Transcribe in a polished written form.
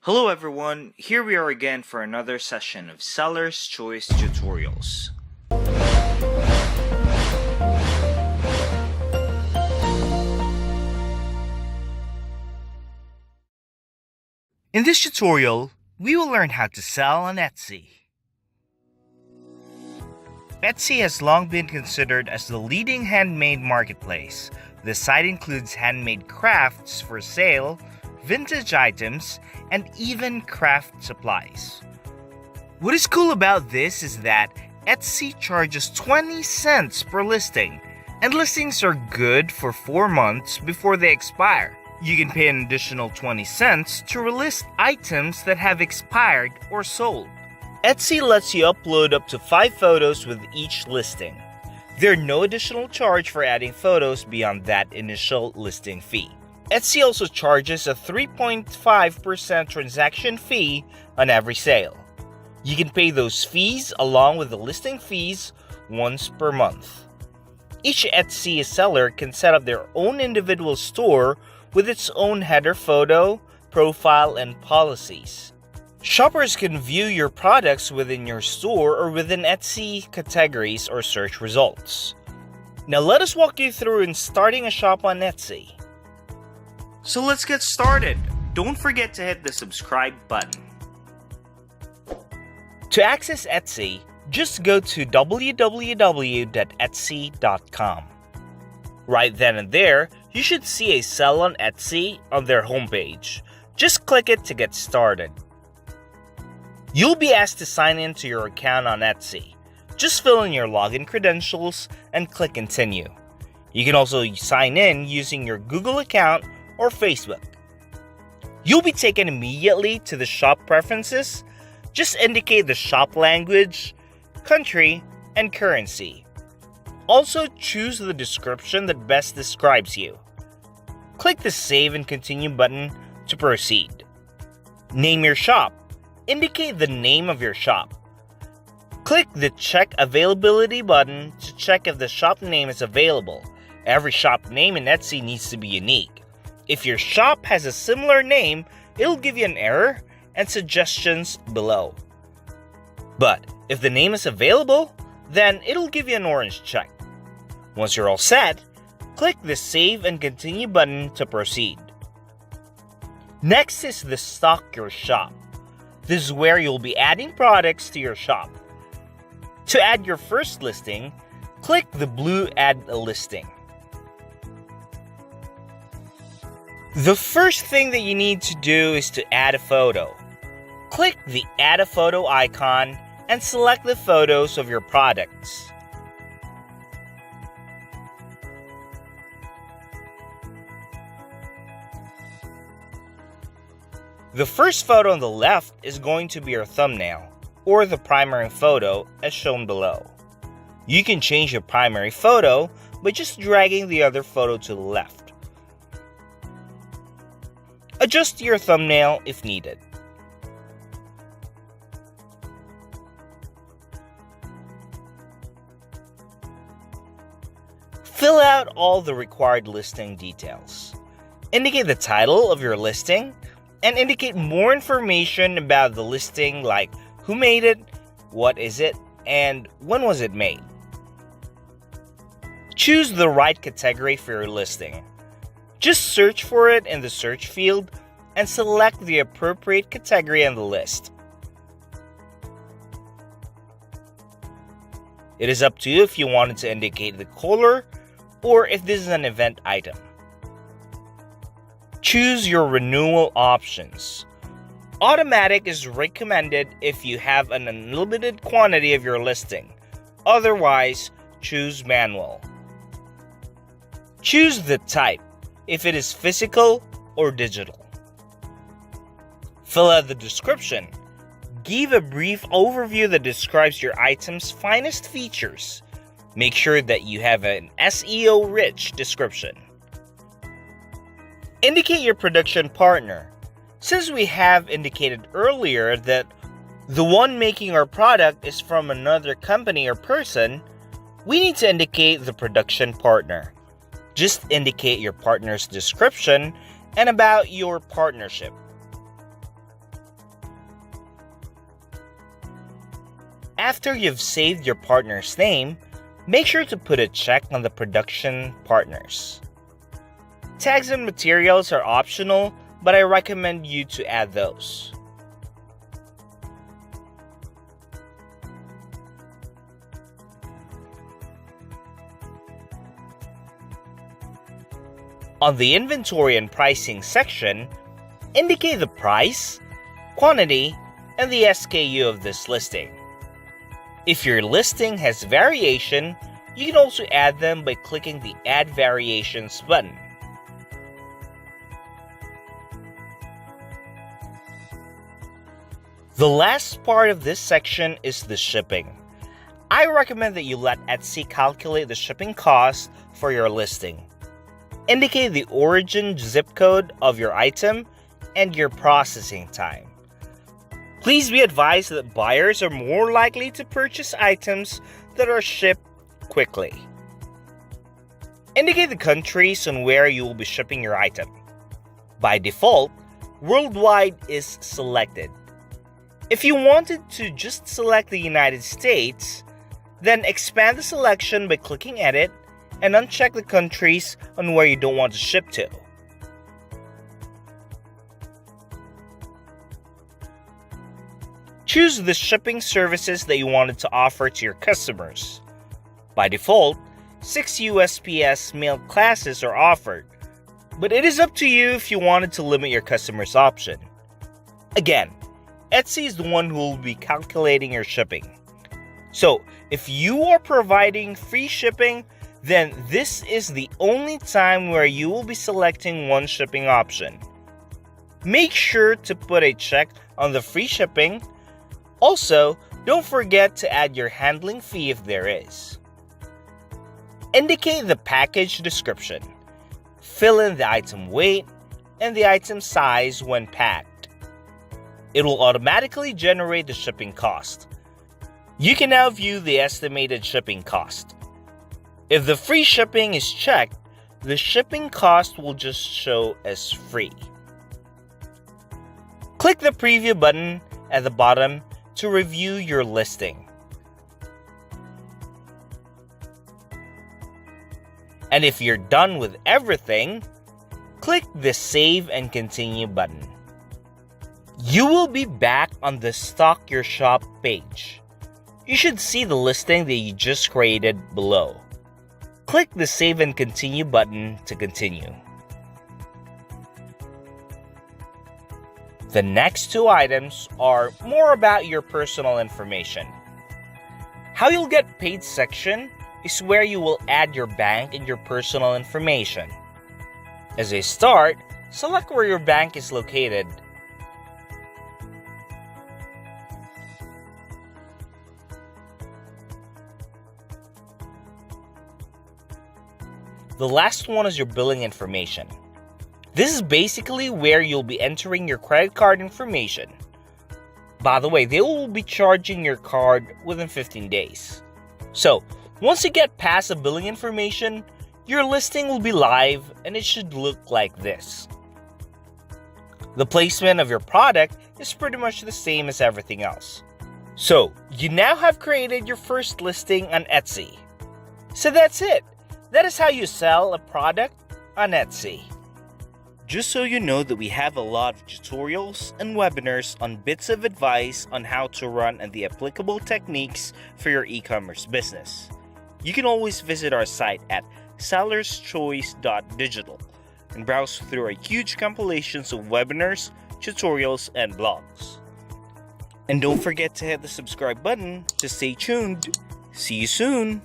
Hello everyone, here we are again for another session of Seller's Choice Tutorials. In this tutorial, we will learn how to sell on Etsy. Etsy has long been considered as the leading handmade marketplace. The site includes handmade crafts for sale, vintage items, and even craft supplies. What is cool about this is that Etsy charges 20 cents per listing, and listings are good for 4 months before they expire. You can pay an additional 20 cents to relist items that have expired or sold. Etsy lets you upload up to 5 photos with each listing. There's no additional charge for adding photos beyond that initial listing fee. Etsy also charges a 3.5% transaction fee on every sale. You can pay those fees along with the listing fees once per month. Each Etsy seller can set up their own individual store with its own header photo, profile, and policies. Shoppers can view your products within your store or within Etsy categories or search results. Now let us walk you through in starting a shop on Etsy. So let's get started. Don't forget to hit the subscribe button. To access Etsy, just go to www.etsy.com. Right then and there, you should see a Sell on Etsy on their homepage. Just click it to get started. You'll be asked to sign in to your account on Etsy. Just fill in your login credentials and click Continue. You can also sign in using your Google account or Facebook. You'll be taken immediately to the shop preferences. Just indicate the shop language, country, and currency. Also choose the description that best describes you. Click the Save and Continue button to proceed. Name your shop. Indicate the name of your shop. Click the Check Availability button to check if the shop name is available. Every shop name in Etsy needs to be unique. If your shop has a similar name, it'll give you an error and suggestions below. But if the name is available, then it'll give you an orange check. Once you're all set, click the Save and Continue button to proceed. Next is the Stock Your Shop. This is where you'll be adding products to your shop. To add your first listing, click the blue Add a Listing. The first thing that you need to do is to add a photo. Click the Add a Photo icon and select the photos of your products. The first photo on the left is going to be your thumbnail, or the primary photo as shown below. You can change your primary photo by just dragging the other photo to the left. Adjust your thumbnail if needed. Fill out all the required listing details. Indicate the title of your listing and indicate more information about the listing like who made it, what is it, and when was it made. Choose the right category for your listing. Just search for it in the search field and select the appropriate category on the list. It is up to you if you wanted to indicate the color or if this is an event item. Choose your renewal options. Automatic is recommended if you have an unlimited quantity of your listing. Otherwise, choose manual. Choose the type, if it is physical or digital. Fill out the description. Give a brief overview that describes your item's finest features. Make sure that you have an SEO-rich description. Indicate your production partner. Since we have indicated earlier that the one making our product is from another company or person, we need to indicate the production partner. Just indicate your partner's description and about your partnership. After you've saved your partner's name, make sure to put a check on the production partners. Tags and materials are optional, but I recommend you to add those. On the inventory and pricing section, indicate the price, quantity, and the SKU of this listing. If your listing has variation, you can also add them by clicking the Add Variations button. The last part of this section is the shipping. I recommend that you let Etsy calculate the shipping cost for your listing. Indicate the origin zip code of your item and your processing time. Please be advised that buyers are more likely to purchase items that are shipped quickly. Indicate the countries on where you will be shipping your item. By default, worldwide is selected. If you wanted to just select the United States, then expand the selection by clicking Edit and uncheck the countries on where you don't want to ship to. Choose the shipping services that you wanted to offer to your customers. By default, 6 USPS mail classes are offered, but it is up to you if you wanted to limit your customer's option. Again, Etsy is the one who will be calculating your shipping. So, if you are providing free shipping, then this is the only time where you will be selecting one shipping option. Make sure to put a check on the free shipping. Also, don't forget to add your handling fee if there is. Indicate the package description. Fill in the item weight and the item size when packed. It will automatically generate the shipping cost. You can now view the estimated shipping cost. If the free shipping is checked, the shipping cost will just show as free. Click the preview button at the bottom to review your listing. And if you're done with everything, click the Save and Continue button. You will be back on the Stock Your Shop page. You should see the listing that you just created below. Click the Save and Continue button to continue. The next two items are more about your personal information. How you'll get paid section is where you will add your bank and your personal information. As a start, select where your bank is located. The last one is your billing information. This is basically where you'll be entering your credit card information. By the way, they will be charging your card within 15 days. So, once you get past the billing information, your listing will be live and it should look like this. The placement of your product is pretty much the same as everything else. So, you now have created your first listing on Etsy. So that's it. That is how you sell a product on Etsy. Just so you know that we have a lot of tutorials and webinars on bits of advice on how to run and the applicable techniques for your e-commerce business. You can always visit our site at sellerschoice.digital and browse through our huge compilations of webinars, tutorials, and blogs. And don't forget to hit the subscribe button to stay tuned. See you soon!